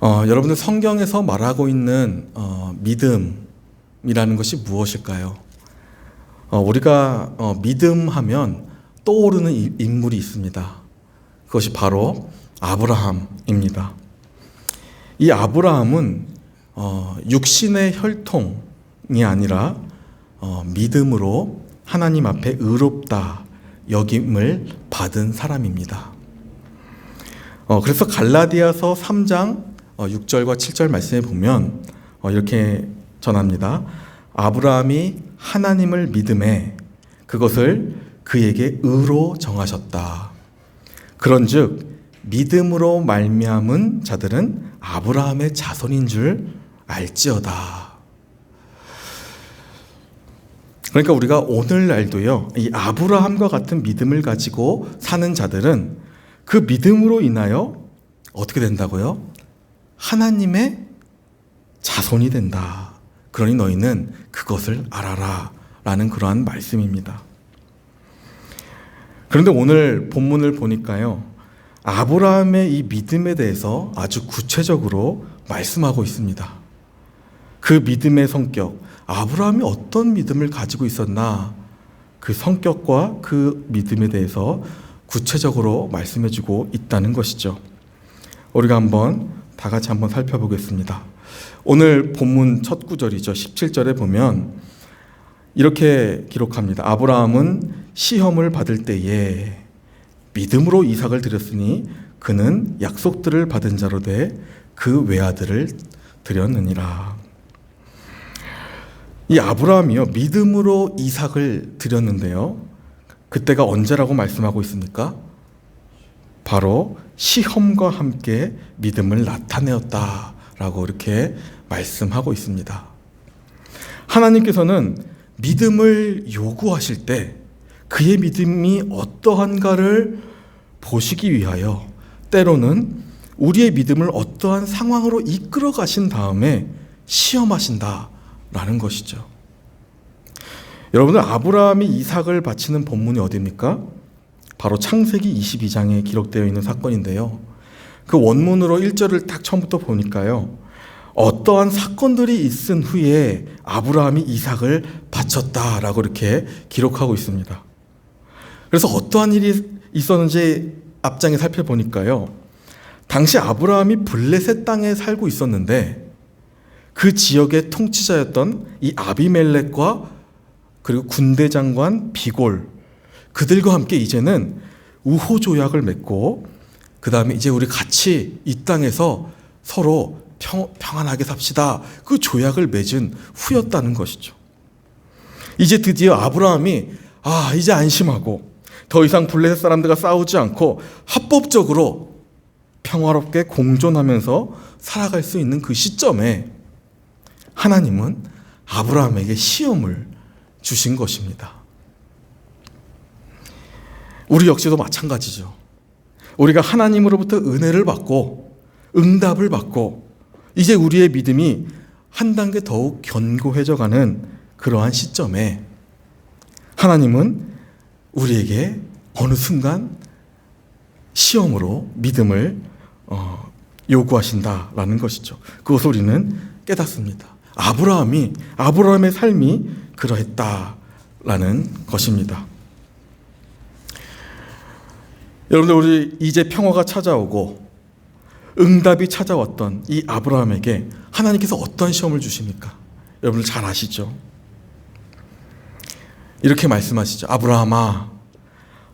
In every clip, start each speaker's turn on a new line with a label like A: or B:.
A: 여러분들 성경에서 말하고 있는 믿음이라는 것이 무엇일까요? 우리가 믿음하면 떠오르는 인물이 있습니다. 그것이 바로 아브라함입니다. 이 아브라함은 육신의 혈통이 아니라 믿음으로 하나님 앞에 의롭다 여김을 받은 사람입니다. 그래서 갈라디아서 3장 6절과 7절 말씀에 보면 이렇게 전합니다. 아브라함이 하나님을 믿음에 그것을 그에게 의로 정하셨다. 그런즉 믿음으로 말미암은 자들은 아브라함의 자손인 줄 알지어다. 그러니까 우리가 오늘날도요, 이 아브라함과 같은 믿음을 가지고 사는 자들은 그 믿음으로 인하여 어떻게 된다고요? 하나님의 자손이 된다. 그러니 너희는 그것을 알아라 라는 그러한 말씀입니다. 그런데 오늘 본문을 보니까요, 아브라함의 이 믿음에 대해서 아주 구체적으로 말씀하고 있습니다. 그 믿음의 성격, 아브라함이 어떤 믿음을 가지고 있었나, 그 성격과 그 믿음에 대해서 구체적으로 말씀해주고 있다는 것이죠. 우리가 다 같이 한번 살펴보겠습니다. 오늘 본문 첫 구절이죠. 17절에 보면 이렇게 기록합니다. 아브라함은 시험을 받을 때에 믿음으로 이삭을 드렸으니 그는 약속들을 받은 자로 돼 그 외아들을 드렸느니라. 이 아브라함이요, 믿음으로 이삭을 드렸는데요, 그때가 언제라고 말씀하고 있습니까? 바로 시험과 함께 믿음을 나타내었다라고 이렇게 말씀하고 있습니다. 하나님께서는 믿음을 요구하실 때 그의 믿음이 어떠한가를 보시기 위하여 때로는 우리의 믿음을 어떠한 상황으로 이끌어 가신 다음에 시험하신다라는 것이죠. 여러분들, 아브라함이 이삭을 바치는 본문이 어디입니까? 바로 창세기 22장에 기록되어 있는 사건인데요. 그 원문으로 1절을 딱 처음부터 보니까요, 어떠한 사건들이 있은 후에 아브라함이 이삭을 바쳤다라고 이렇게 기록하고 있습니다. 그래서 어떠한 일이 있었는지 앞장에 살펴보니까요, 당시 아브라함이 블레셋 땅에 살고 있었는데 그 지역의 통치자였던 이 아비멜렉과 그리고 군대 장관 비골, 그들과 함께 이제는 우호 조약을 맺고 그 다음에 이제 우리 같이 이 땅에서 서로 평안하게 삽시다, 그 조약을 맺은 후였다는 것이죠. 이제 드디어 아브라함이 이제 안심하고 더 이상 블레셋 사람들과 싸우지 않고 합법적으로 평화롭게 공존하면서 살아갈 수 있는 그 시점에 하나님은 아브라함에게 시험을 주신 것입니다. 우리 역시도 마찬가지죠. 우리가 하나님으로부터 은혜를 받고 응답을 받고 이제 우리의 믿음이 한 단계 더욱 견고해져 가는 그러한 시점에 하나님은 우리에게 어느 순간 시험으로 믿음을 요구하신다라는 것이죠. 그것을 우리는 깨닫습니다. 아브라함의 삶이 그러했다라는 것입니다. 여러분들, 우리 이제 평화가 찾아오고 응답이 찾아왔던 이 아브라함에게 하나님께서 어떤 시험을 주십니까? 여러분들 잘 아시죠? 이렇게 말씀하시죠. 아브라함아,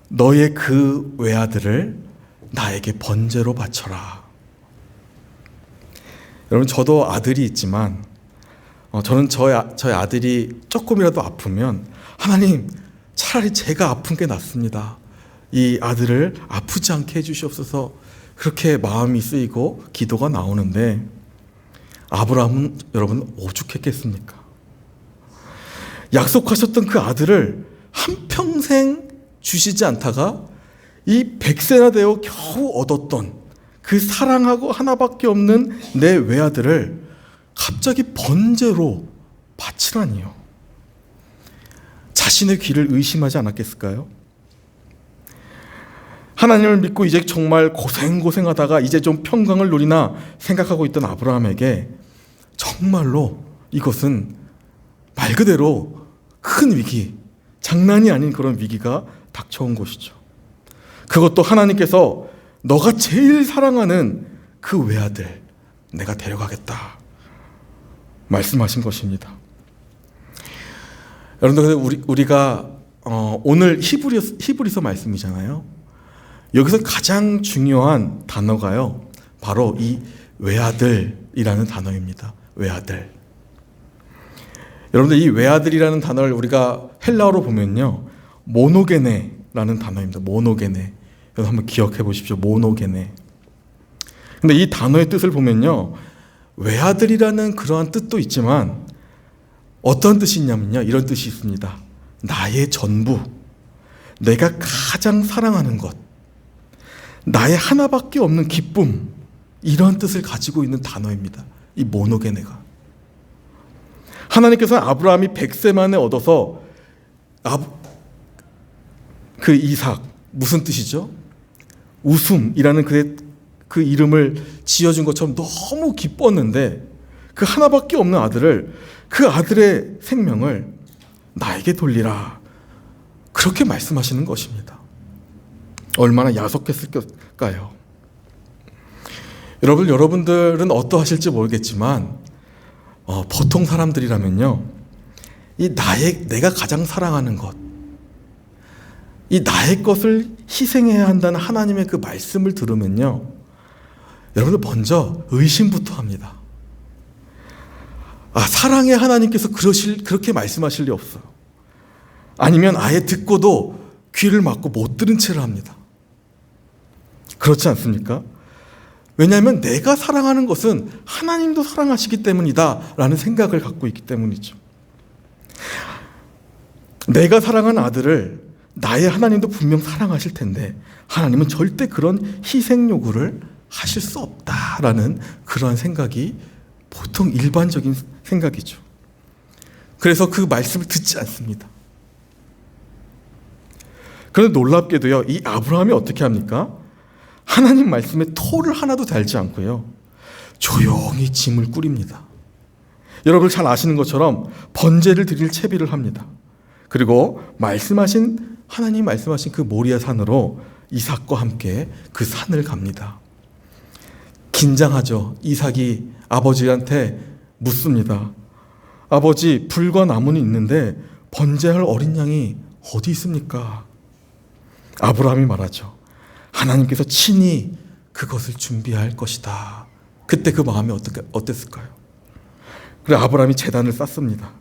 A: 너의 그 외아들을 나에게 번제로 바쳐라. 여러분, 저도 아들이 있지만 저는 저희 아들이 조금이라도 아프면 하나님, 차라리 제가 아픈 게 낫습니다. 이 아들을 아프지 않게 해주시옵소서, 그렇게 마음이 쓰이고 기도가 나오는데 아브라함은 여러분 오죽했겠습니까? 약속하셨던 그 아들을 한평생 주시지 않다가 이 100세나 되어 겨우 얻었던 그 사랑하고 하나밖에 없는 내 외아들을 갑자기 번제로 바치라니요. 자신의 귀를 의심하지 않았겠을까요? 하나님을 믿고 이제 정말 고생하다가 이제 좀 평강을 누리나 생각하고 있던 아브라함에게 정말로 이것은 말 그대로 큰 위기, 장난이 아닌 그런 위기가 닥쳐온 것이죠. 그것도 하나님께서 너가 제일 사랑하는 그 외아들 내가 데려가겠다 말씀하신 것입니다. 여러분들, 우리가 오늘 히브리서 말씀이잖아요. 여기서 가장 중요한 단어가요, 바로 이 외아들이라는 단어입니다. 외아들. 여러분들, 이 외아들이라는 단어를 우리가 헬라어로 보면요, 모노게네라는 단어입니다. 모노게네. 여러분 한번 기억해 보십시오. 모노게네. 근데 이 단어의 뜻을 보면요, 외아들이라는 그러한 뜻도 있지만 어떤 뜻이 있냐면요, 이런 뜻이 있습니다. 나의 전부, 내가 가장 사랑하는 것, 나의 하나밖에 없는 기쁨, 이런 뜻을 가지고 있는 단어입니다. 이 모노게네가. 하나님께서 아브라함이 100세 만에 얻어서 그 이삭, 무슨 뜻이죠? 웃음이라는 그 이름을 지어준 것처럼 너무 기뻤는데 그 하나밖에 없는 아들을, 그 아들의 생명을 나에게 돌리라, 그렇게 말씀하시는 것입니다. 얼마나 야속했을까요? 여러분들은 어떠하실지 모르겠지만 보통 사람들이라면요, 내가 가장 사랑하는 것, 이 나의 것을 희생해야 한다는 하나님의 그 말씀을 들으면요, 여러분들 먼저 의심부터 합니다. 사랑의 하나님께서 그렇게 말씀하실 리 없어요. 아니면 아예 듣고도 귀를 막고 못 들은 채를 합니다. 그렇지 않습니까? 왜냐하면 내가 사랑하는 것은 하나님도 사랑하시기 때문이다 라는 생각을 갖고 있기 때문이죠. 내가 사랑하는 아들을 나의 하나님도 분명 사랑하실 텐데 하나님은 절대 그런 희생 요구를 하실 수 없다라는 그러한 생각이 보통 일반적인 생각이죠. 그래서 그 말씀을 듣지 않습니다. 그런데 놀랍게도요, 이 아브라함이 어떻게 합니까? 하나님 말씀에 토를 하나도 달지 않고요, 조용히 짐을 꾸립니다. 여러분 잘 아시는 것처럼 번제를 드릴 채비를 합니다. 그리고 하나님 말씀하신 그 모리아 산으로 이삭과 함께 그 산을 갑니다. 긴장하죠. 이삭이 아버지한테 묻습니다. 아버지, 불과 나무는 있는데 번제할 어린 양이 어디 있습니까? 아브라함이 말하죠. 하나님께서 친히 그것을 준비할 것이다. 그때 그 마음이 어땠을까요? 그래서 아브라함이 제단을 쌓습니다.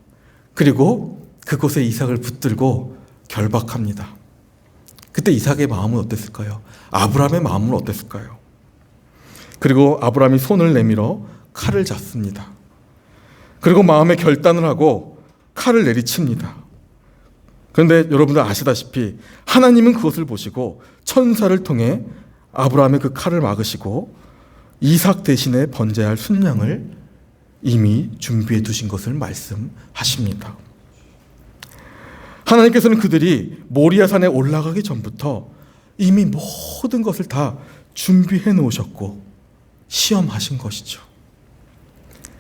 A: 그리고 그곳에 이삭을 붙들고 결박합니다. 그때 이삭의 마음은 어땠을까요? 아브라함의 마음은 어땠을까요? 그리고 아브라함이 손을 내밀어 칼을 잡습니다. 그리고 마음의 결단을 하고 칼을 내리칩니다. 그런데 여러분들 아시다시피 하나님은 그것을 보시고 천사를 통해 아브라함의 그 칼을 막으시고 이삭 대신에 번제할 순양을 이미 준비해 두신 것을 말씀하십니다. 하나님께서는 그들이 모리아 산에 올라가기 전부터 이미 모든 것을 다 준비해 놓으셨고 시험하신 것이죠.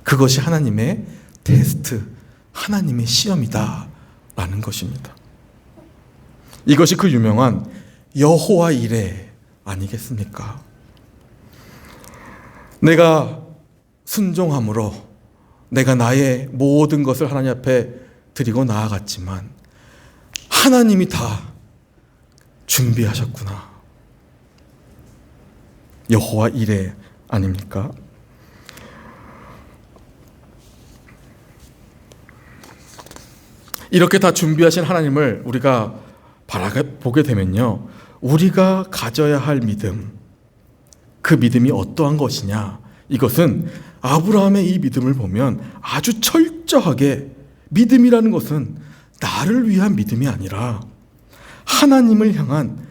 A: 그것이 하나님의 테스트, 하나님의 시험이다 라는 것입니다. 이것이 그 유명한 여호와 이레 아니겠습니까? 내가 순종함으로 내가 나의 모든 것을 하나님 앞에 드리고 나아갔지만 하나님이 다 준비하셨구나. 여호와 이레 아닙니까? 이렇게 다 준비하신 하나님을 우리가 바라보게 되면요, 우리가 가져야 할 믿음, 그 믿음이 어떠한 것이냐, 이것은 아브라함의 이 믿음을 보면 아주 철저하게 믿음이라는 것은 나를 위한 믿음이 아니라 하나님을 향한,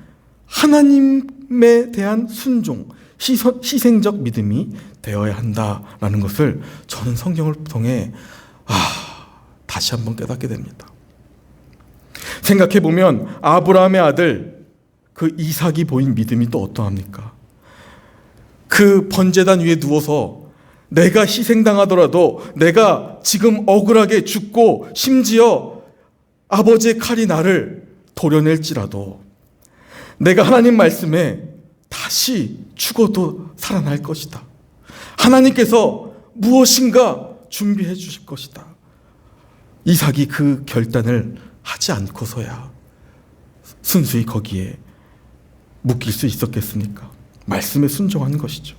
A: 하나님에 대한 순종, 희생적 믿음이 되어야 한다라는 것을 저는 성경을 통해 다시 한번 깨닫게 됩니다. 생각해보면 아브라함의 아들, 그 이삭이 보인 믿음이 또 어떠합니까? 그 번제단 위에 누워서 내가 희생당하더라도, 내가 지금 억울하게 죽고 심지어 아버지의 칼이 나를 도려낼지라도 내가 하나님 말씀에 다시 죽어도 살아날 것이다. 하나님께서 무엇인가 준비해 주실 것이다. 이삭이 그 결단을 하지 않고서야 순수히 거기에 묶일 수 있었겠습니까? 말씀에 순종한 것이죠.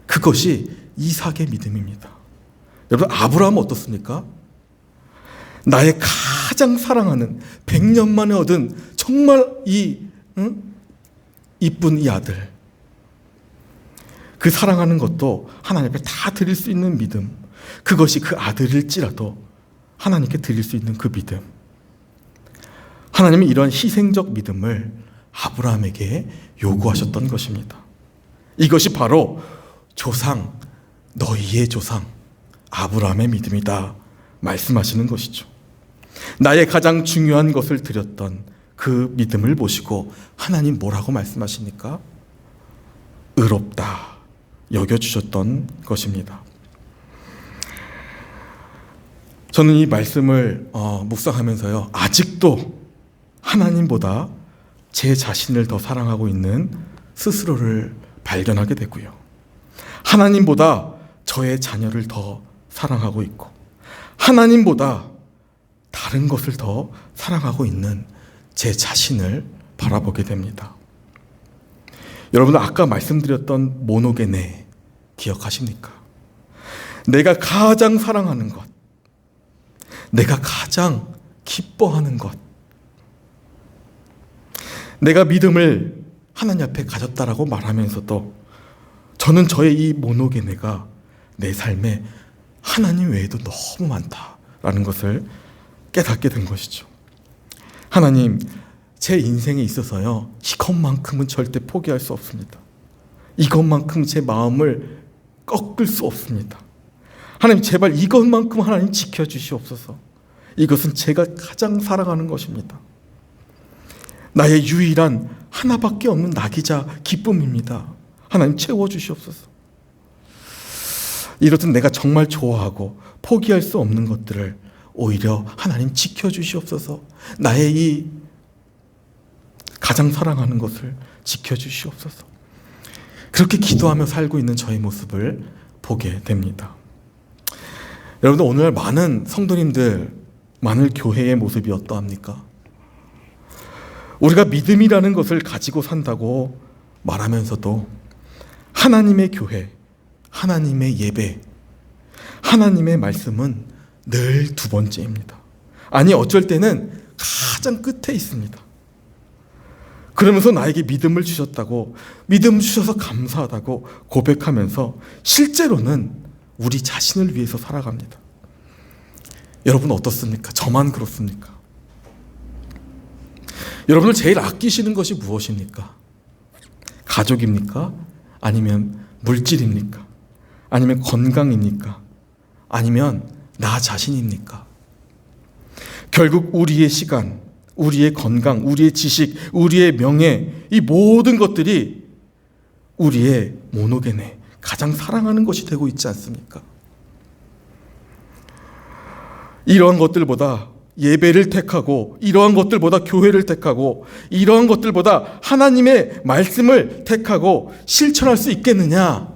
A: 그것이 이삭의 믿음입니다. 여러분, 아브라함은 어떻습니까? 나의 가장 사랑하는 100년 만에 얻은 정말 이쁜 이 아들, 그 사랑하는 것도 하나님 앞에 다 드릴 수 있는 믿음, 그것이 그 아들일지라도 하나님께 드릴 수 있는 그 믿음. 하나님은 이런 희생적 믿음을 아브라함에게 요구하셨던 것입니다. 이것이 바로 조상, 너희의 조상 아브라함의 믿음이다 말씀하시는 것이죠. 나의 가장 중요한 것을 드렸던 그 믿음을 보시고 하나님 뭐라고 말씀하십니까? 의롭다 여겨주셨던 것입니다. 저는 이 말씀을 묵상하면서요, 아직도 하나님보다 제 자신을 더 사랑하고 있는 스스로를 발견하게 되고요, 하나님보다 저의 자녀를 더 사랑하고 있고, 하나님보다 다른 것을 더 사랑하고 있는 제 자신을 바라보게 됩니다. 여러분, 아까 말씀드렸던 모노게네 기억하십니까? 내가 가장 사랑하는 것, 내가 가장 기뻐하는 것, 내가 믿음을 하나님 앞에 가졌다라고 말하면서도 저는 저의 이 모노게네가 내 삶에 하나님 외에도 너무 많다라는 것을 깨닫게 된 것이죠. 하나님, 제 인생에 있어서요, 이것만큼은 절대 포기할 수 없습니다. 이것만큼 제 마음을 꺾을 수 없습니다. 하나님, 제발 이것만큼 하나님 지켜주시옵소서. 이것은 제가 가장 사랑하는 것입니다. 나의 유일한 하나밖에 없는 낙이자 기쁨입니다. 하나님, 채워주시옵소서. 이렇듯 내가 정말 좋아하고 포기할 수 없는 것들을 오히려 하나님 지켜주시옵소서. 나의 이 가장 사랑하는 것을 지켜주시옵소서. 그렇게 기도하며 살고 있는 저의 모습을 보게 됩니다. 여러분들, 오늘 많은 성도님들, 많은 교회의 모습이 어떠합니까? 우리가 믿음이라는 것을 가지고 산다고 말하면서도 하나님의 교회, 하나님의 예배, 하나님의 말씀은 늘 두 번째입니다. 아니, 어쩔 때는 가장 끝에 있습니다. 그러면서 나에게 믿음을 주셨다고, 믿음 주셔서 감사하다고 고백하면서 실제로는 우리 자신을 위해서 살아갑니다. 여러분 어떻습니까? 저만 그렇습니까? 여러분을 제일 아끼시는 것이 무엇입니까? 가족입니까? 아니면 물질입니까? 아니면 건강입니까? 아니면 나 자신입니까? 결국 우리의 시간, 우리의 건강, 우리의 지식, 우리의 명예, 이 모든 것들이 우리의 모노게네, 가장 사랑하는 것이 되고 있지 않습니까? 이러한 것들보다 예배를 택하고, 이러한 것들보다 교회를 택하고, 이러한 것들보다 하나님의 말씀을 택하고 실천할 수 있겠느냐?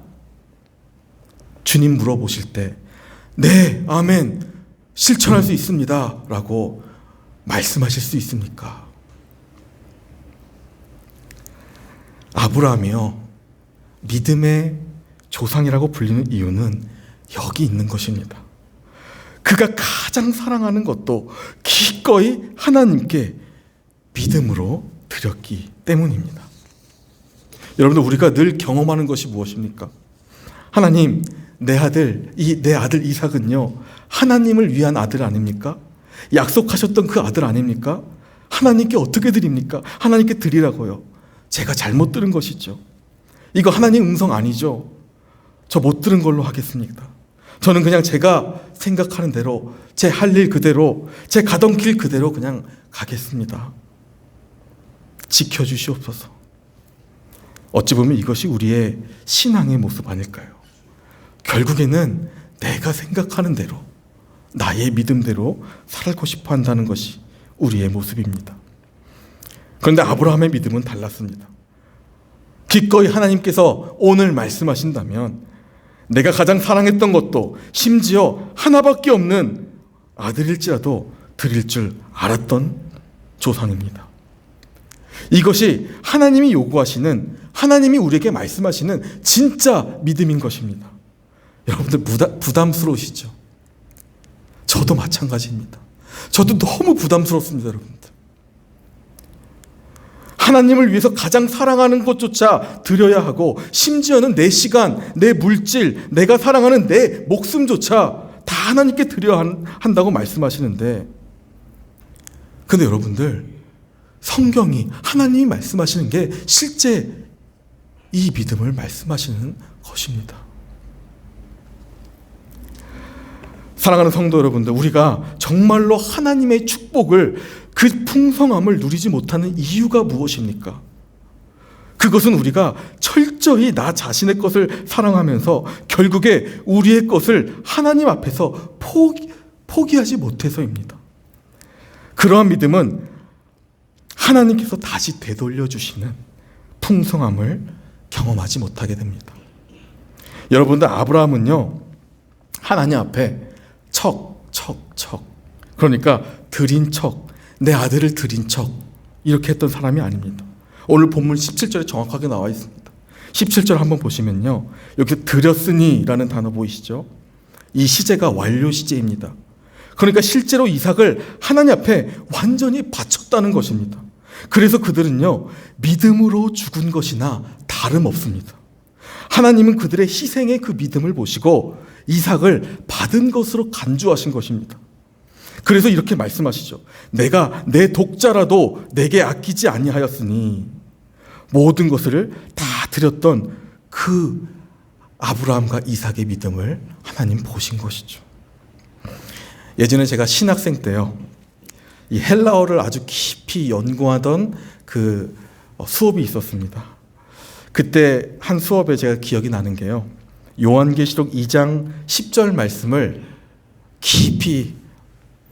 A: 주님 물어보실 때 네, 아멘, 실천할 수 있습니다 라고 말씀하실 수 있습니까? 아브라함이요, 믿음의 조상이라고 불리는 이유는 여기 있는 것입니다. 그가 가장 사랑하는 것도 기꺼이 하나님께 믿음으로 드렸기 때문입니다. 여러분들, 우리가 늘 경험하는 것이 무엇입니까? 하나님, 내 아들 이삭은요, 하나님을 위한 아들 아닙니까? 약속하셨던 그 아들 아닙니까? 하나님께 어떻게 드립니까? 하나님께 드리라고요. 제가 잘못 들은 것이죠. 이거 하나님 음성 아니죠? 저 못 들은 걸로 하겠습니다. 저는 그냥 제가 생각하는 대로, 제 할 일 그대로, 제 가던 길 그대로 그냥 가겠습니다. 지켜주시옵소서. 어찌 보면 이것이 우리의 신앙의 모습 아닐까요? 결국에는 내가 생각하는 대로, 나의 믿음대로 살고 싶어 한다는 것이 우리의 모습입니다. 그런데 아브라함의 믿음은 달랐습니다. 기꺼이 하나님께서 오늘 말씀하신다면 내가 가장 사랑했던 것도 심지어 하나밖에 없는 아들일지라도 드릴 줄 알았던 조상입니다. 이것이 하나님이 요구하시는, 하나님이 우리에게 말씀하시는 진짜 믿음인 것입니다. 여러분들 부담스러우시죠? 저도 마찬가지입니다. 저도 너무 부담스럽습니다, 여러분들. 하나님을 위해서 가장 사랑하는 것조차 드려야 하고, 심지어는 내 시간, 내 물질, 내가 사랑하는 내 목숨조차 다 하나님께 드려야 한다고 말씀하시는데, 근데 여러분들, 성경이, 하나님이 말씀하시는 게 실제 이 믿음을 말씀하시는 것입니다. 사랑하는 성도 여러분들, 우리가 정말로 하나님의 축복을, 그 풍성함을 누리지 못하는 이유가 무엇입니까? 그것은 우리가 철저히 나 자신의 것을 사랑하면서 결국에 우리의 것을 하나님 앞에서 포기하지 못해서입니다. 그러한 믿음은 하나님께서 다시 되돌려 주시는 풍성함을 경험하지 못하게 됩니다. 여러분들, 아브라함은요, 하나님 앞에 그러니까 드린 척, 내 아들을 드린 척, 이렇게 했던 사람이 아닙니다. 오늘 본문 17절에 정확하게 나와 있습니다. 17절 한번 보시면요, 여기 드렸으니 라는 단어 보이시죠? 이 시제가 완료 시제입니다. 그러니까 실제로 이삭을 하나님 앞에 완전히 바쳤다는 것입니다. 그래서 그들은요, 믿음으로 죽은 것이나 다름없습니다. 하나님은 그들의 희생의 그 믿음을 보시고 이삭을 받은 것으로 간주하신 것입니다. 그래서 이렇게 말씀하시죠. 내가 내 독자라도 내게 아끼지 아니하였으니, 모든 것을 다 드렸던 그 아브라함과 이삭의 믿음을 하나님 보신 것이죠. 예전에 제가 신학생 때요, 이 헬라어를 아주 깊이 연구하던 그 수업이 있었습니다. 그때 한 수업에 제가 기억이 나는 게요, 요한계시록 2장 10절 말씀을 깊이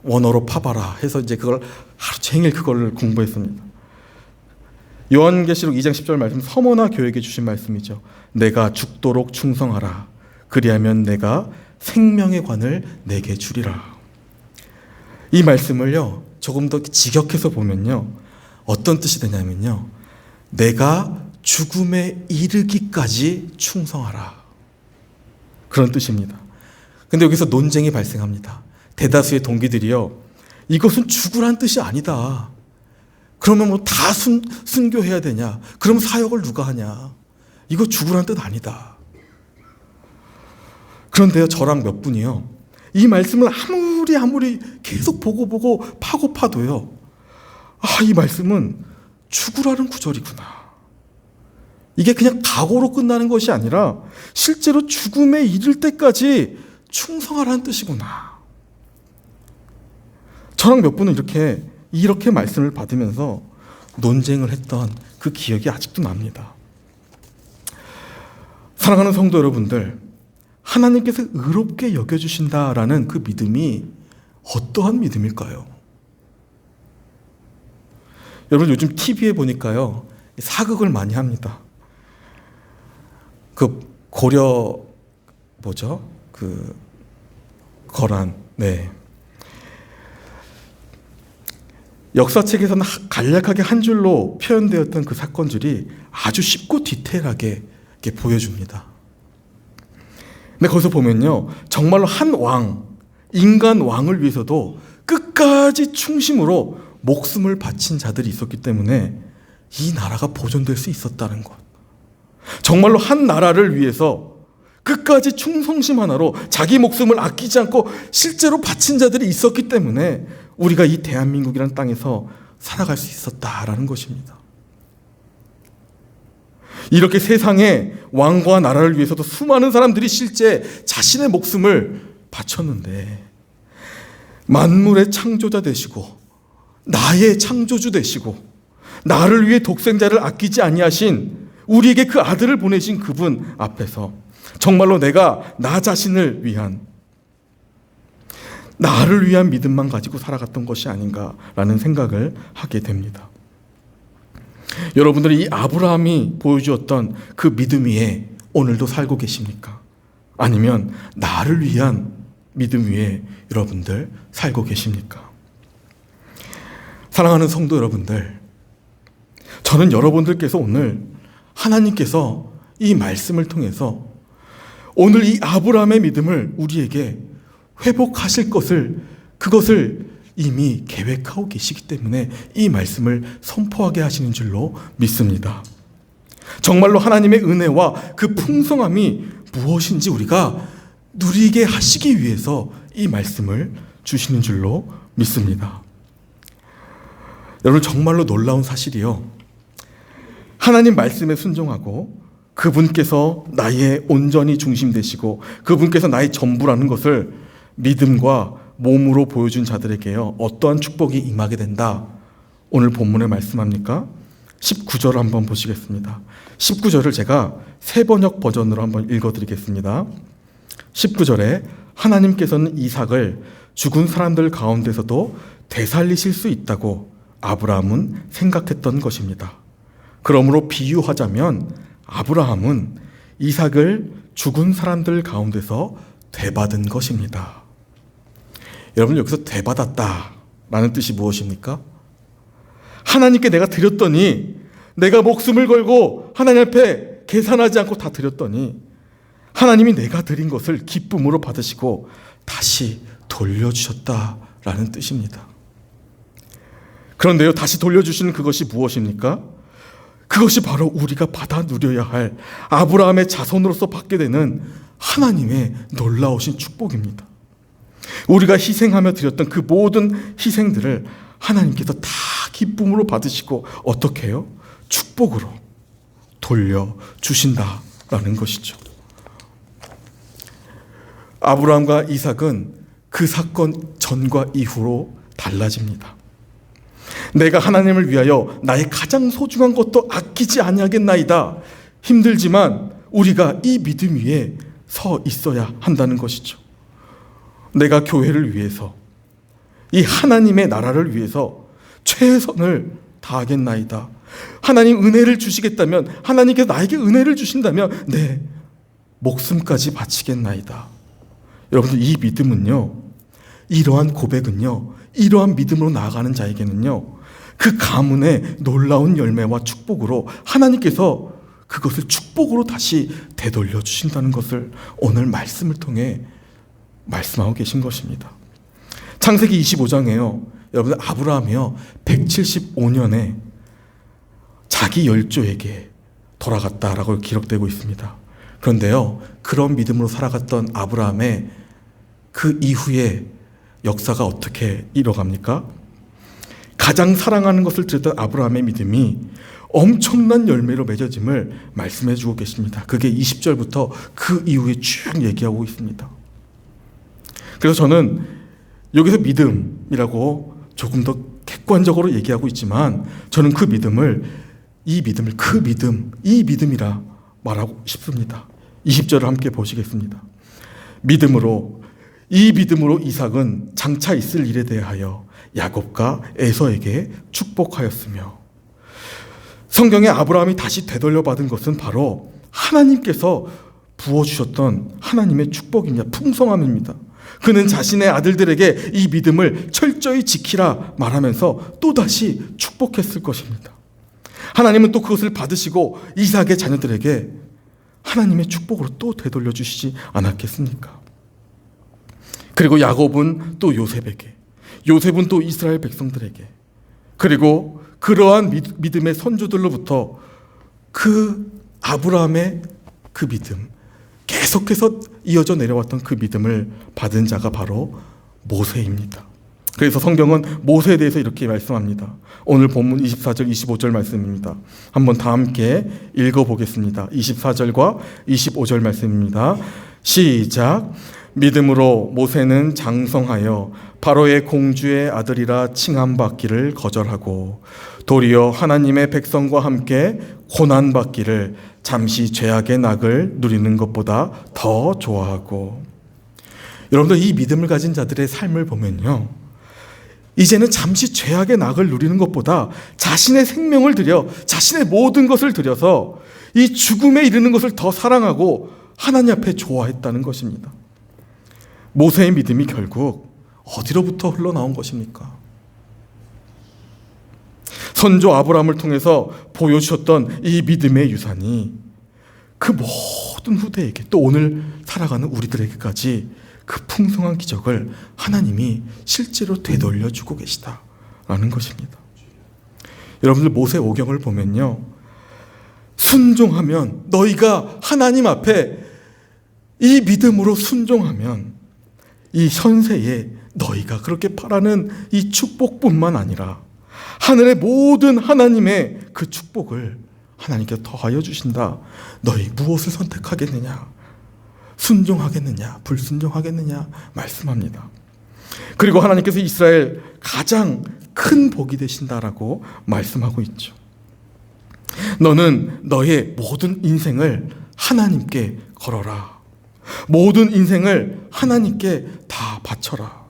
A: 원어로 파봐라 해서 이제 그걸 하루 종일 그걸 공부했습니다. 요한계시록 2장 10절 말씀, 서머나 교회에게 주신 말씀이죠. 내가 죽도록 충성하라. 그리하면 내가 생명의 관을 내게 주리라. 이 말씀을요, 조금 더 직역해서 보면요, 어떤 뜻이 되냐면요, 내가 죽음에 이르기까지 충성하라, 그런 뜻입니다. 근데 여기서 논쟁이 발생합니다. 대다수의 동기들이요, 이것은 죽으란 뜻이 아니다. 그러면 뭐 다 순교해야 되냐? 그럼 사역을 누가 하냐? 이거 죽으란 뜻 아니다. 그런데요, 저랑 몇 분이요, 이 말씀을 아무리 계속 보고 파고파도요, 이 말씀은 죽으라는 구절이구나. 이게 그냥 각오로 끝나는 것이 아니라 실제로 죽음에 이를 때까지 충성하라는 뜻이구나. 저랑 몇 분은 이렇게 말씀을 받으면서 논쟁을 했던 그 기억이 아직도 납니다. 사랑하는 성도 여러분들, 하나님께서 의롭게 여겨주신다라는 그 믿음이 어떠한 믿음일까요? 여러분, 요즘 TV에 보니까요, 사극을 많이 합니다. 그 고려 거란, 네. 역사책에서는 간략하게 한 줄로 표현되었던 그 사건들이 아주 쉽고 디테일하게 이렇게 보여줍니다. 근데 거기서 보면요, 정말로 한 왕, 인간 왕을 위해서도 끝까지 충심으로 목숨을 바친 자들이 있었기 때문에 이 나라가 보존될 수 있었다는 것. 정말로 한 나라를 위해서 끝까지 충성심 하나로 자기 목숨을 아끼지 않고 실제로 바친 자들이 있었기 때문에 우리가 이 대한민국이라는 땅에서 살아갈 수 있었다라는 것입니다. 이렇게 세상에 왕과 나라를 위해서도 수많은 사람들이 실제 자신의 목숨을 바쳤는데, 만물의 창조자 되시고 나의 창조주 되시고 나를 위해 독생자를 아끼지 아니하신 우리에게 그 아들을 보내신 그분 앞에서 정말로 내가 나 자신을 위한, 나를 위한 믿음만 가지고 살아갔던 것이 아닌가라는 생각을 하게 됩니다. 여러분들이 이 아브라함이 보여주었던 그 믿음 위에 오늘도 살고 계십니까? 아니면 나를 위한 믿음 위에 여러분들 살고 계십니까? 사랑하는 성도 여러분들, 저는 여러분들께서 오늘 하나님께서 이 말씀을 통해서 오늘 이 아브라함의 믿음을 우리에게 회복하실 것을, 그것을 이미 계획하고 계시기 때문에 이 말씀을 선포하게 하시는 줄로 믿습니다. 정말로 하나님의 은혜와 그 풍성함이 무엇인지 우리가 누리게 하시기 위해서 이 말씀을 주시는 줄로 믿습니다. 여러분, 정말로 놀라운 사실이요, 하나님 말씀에 순종하고 그분께서 나의 온전히 중심 되시고 그분께서 나의 전부라는 것을 믿음과 몸으로 보여준 자들에게요, 어떠한 축복이 임하게 된다. 오늘 본문에 말씀합니까? 19절을 한번 보시겠습니다. 19절을 제가 새번역 버전으로 한번 읽어드리겠습니다. 19절에 하나님께서는 이삭을 죽은 사람들 가운데서도 되살리실 수 있다고 아브라함은 생각했던 것입니다. 그러므로 비유하자면 아브라함은 이삭을 죽은 사람들 가운데서 되받은 것입니다. 여러분, 여기서 되받았다라는 뜻이 무엇입니까? 하나님께 내가 드렸더니, 내가 목숨을 걸고 하나님 앞에 계산하지 않고 다 드렸더니 하나님이 내가 드린 것을 기쁨으로 받으시고 다시 돌려주셨다라는 뜻입니다. 그런데요, 다시 돌려주시는 그것이 무엇입니까? 그것이 바로 우리가 받아 누려야 할, 아브라함의 자손으로서 받게 되는 하나님의 놀라우신 축복입니다. 우리가 희생하며 드렸던 그 모든 희생들을 하나님께서 다 기쁨으로 받으시고 어떻게 해요? 축복으로 돌려주신다라는 것이죠. 아브라함과 이삭은 그 사건 전과 이후로 달라집니다. 내가 하나님을 위하여 나의 가장 소중한 것도 아끼지 아니하겠나이다. 힘들지만 우리가 이 믿음 위에 서 있어야 한다는 것이죠. 내가 교회를 위해서, 이 하나님의 나라를 위해서 최선을 다하겠나이다. 하나님 은혜를 주시겠다면, 하나님께서 나에게 은혜를 주신다면 내 목숨까지 바치겠나이다. 여러분들, 이 믿음은요, 이러한 고백은요, 이러한 믿음으로 나아가는 자에게는요, 그 가문의 놀라운 열매와 축복으로 하나님께서 그것을 축복으로 다시 되돌려 주신다는 것을 오늘 말씀을 통해 말씀하고 계신 것입니다. 창세기 25장에요, 여러분, 아브라함이요 175년에 자기 열조에게 돌아갔다라고 기록되고 있습니다. 그런데요, 그런 믿음으로 살아갔던 아브라함의 그 이후에 역사가 어떻게 이뤄갑니까? 가장 사랑하는 것을 드렸던 아브라함의 믿음이 엄청난 열매로 맺어짐을 말씀해 주고 계십니다. 그게 20절부터 그 이후에 쭉 얘기하고 있습니다. 그래서 저는 여기서 믿음이라고 조금 더 객관적으로 얘기하고 있지만, 저는 그 믿음을, 이 믿음이라 말하고 싶습니다. 20절을 함께 보시겠습니다. 이 믿음으로 이삭은 장차 있을 일에 대하여 야곱과 에서에게 축복하였으며, 성경에 아브라함이 다시 되돌려받은 것은 바로 하나님께서 부어주셨던 하나님의 축복입니다. 풍성함입니다. 그는 자신의 아들들에게 이 믿음을 철저히 지키라 말하면서 또다시 축복했을 것입니다. 하나님은 또 그것을 받으시고 이삭의 자녀들에게 하나님의 축복으로 또 되돌려 주시지 않았겠습니까? 그리고 야곱은 또 요셉에게, 요셉은 또 이스라엘 백성들에게, 그리고 그러한 믿음의 선조들로부터 그 아브라함의 그 믿음, 계속해서 이어져 내려왔던 그 믿음을 받은 자가 바로 모세입니다. 그래서 성경은 모세에 대해서 이렇게 말씀합니다. 오늘 본문 24절, 25절 말씀입니다. 한번 다 함께 읽어보겠습니다. 24절과 25절 말씀입니다. 시작. 믿음으로 모세는 장성하여 바로의 공주의 아들이라 칭함받기를 거절하고 도리어 하나님의 백성과 함께 고난받기를 잠시 죄악의 낙을 누리는 것보다 더 좋아하고. 여러분들, 이 믿음을 가진 자들의 삶을 보면요, 이제는 잠시 죄악의 낙을 누리는 것보다 자신의 생명을 들여, 자신의 모든 것을 들여서 이 죽음에 이르는 것을 더 사랑하고 하나님 앞에 좋아했다는 것입니다. 모세의 믿음이 결국 어디로부터 흘러나온 것입니까? 선조 아브라함을 통해서 보여주셨던 이 믿음의 유산이 그 모든 후대에게, 또 오늘 살아가는 우리들에게까지 그 풍성한 기적을 하나님이 실제로 되돌려주고 계시다라는 것입니다. 여러분들, 모세 오경을 보면요, 순종하면, 너희가 하나님 앞에 이 믿음으로 순종하면 이 현세에 너희가 그렇게 바라는 이 축복뿐만 아니라 하늘의 모든 하나님의 그 축복을 하나님께서 더하여 주신다. 너희 무엇을 선택하겠느냐? 순종하겠느냐? 불순종하겠느냐? 말씀합니다. 그리고 하나님께서 이스라엘 가장 큰 복이 되신다라고 말씀하고 있죠. 너는 너의 모든 인생을 하나님께 걸어라. 모든 인생을 하나님께 다 바쳐라.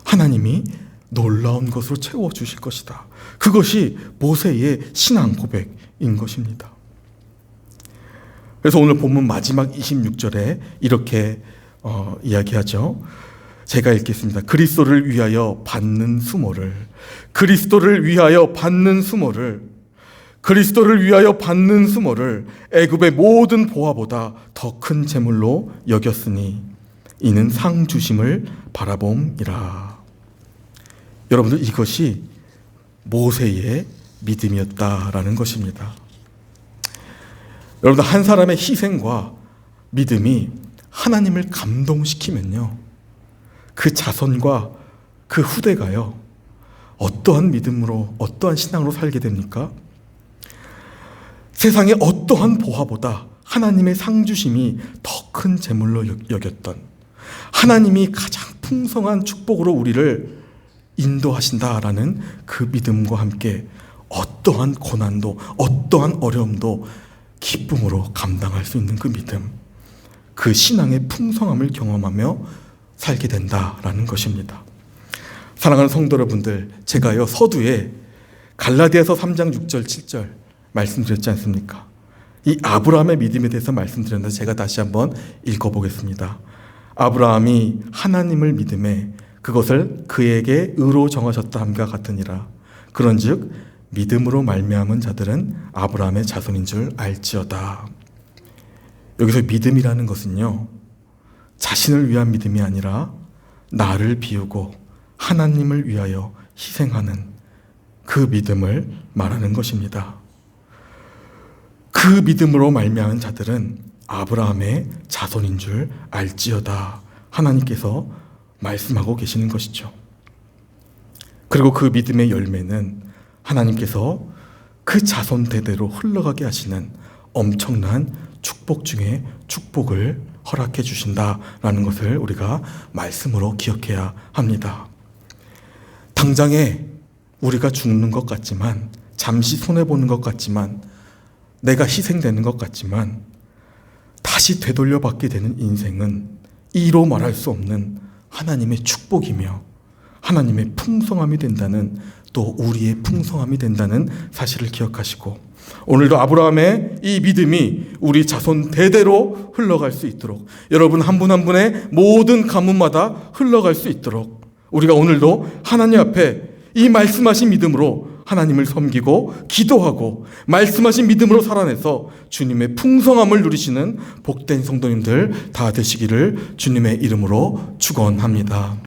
A: 하나님이 놀라운 것으로 채워주실 것이다. 그것이 모세의 신앙 고백인 것입니다. 그래서 오늘 본문 마지막 26절에 이렇게 이야기하죠. 제가 읽겠습니다. 그리스도를 위하여 받는 수모를, 그리스도를 위하여 받는 수모를, 그리스도를 위하여 받는 수모를 애굽의 모든 보화보다 더 큰 재물로 여겼으니 이는 상 주심을 바라봄이라. 여러분들, 이것이 모세의 믿음이었다라는 것입니다. 여러분들, 한 사람의 희생과 믿음이 하나님을 감동시키면요, 그 자손과 그 후대가요, 어떠한 믿음으로, 어떠한 신앙으로 살게 됩니까? 세상의 어떠한 보화보다 하나님의 상주심이 더 큰 재물로 여겼던, 하나님이 가장 풍성한 축복으로 우리를 인도하신다라는 그 믿음과 함께 어떠한 고난도, 어떠한 어려움도 기쁨으로 감당할 수 있는 그 믿음, 그 신앙의 풍성함을 경험하며 살게 된다라는 것입니다. 사랑하는 성도 여러분들, 제가요, 서두에 갈라디아서 3장 6절 7절 말씀드렸지 않습니까? 이 아브라함의 믿음에 대해서 말씀드렸는데 제가 다시 한번 읽어보겠습니다. 아브라함이 하나님을 믿음에 그것을 그에게 의로 정하셨다 함과 같으니라. 그런즉 믿음으로 말미암은 자들은 아브라함의 자손인 줄 알지어다. 여기서 믿음이라는 것은요, 자신을 위한 믿음이 아니라 나를 비우고 하나님을 위하여 희생하는 그 믿음을 말하는 것입니다. 그 믿음으로 말미암은 자들은 아브라함의 자손인 줄 알지어다. 하나님께서 말씀하고 계시는 것이죠. 그리고 그 믿음의 열매는 하나님께서 그 자손 대대로 흘러가게 하시는 엄청난 축복 중에 축복을 허락해 주신다라는 것을 우리가 말씀으로 기억해야 합니다. 당장에 우리가 죽는 것 같지만, 잠시 손해보는 것 같지만, 내가 희생되는 것 같지만 다시 되돌려 받게 되는 인생은 이로 말할 수 없는 하나님의 축복이며 하나님의 풍성함이 된다는, 또 우리의 풍성함이 된다는 사실을 기억하시고, 오늘도 아브라함의 이 믿음이 우리 자손 대대로 흘러갈 수 있도록, 여러분 한 분 한 분의 모든 가문마다 흘러갈 수 있도록 우리가 오늘도 하나님 앞에 이 말씀하신 믿음으로 하나님을 섬기고 기도하고 말씀하신 믿음으로 살아내서 주님의 풍성함을 누리시는 복된 성도님들 다 되시기를 주님의 이름으로 축원합니다.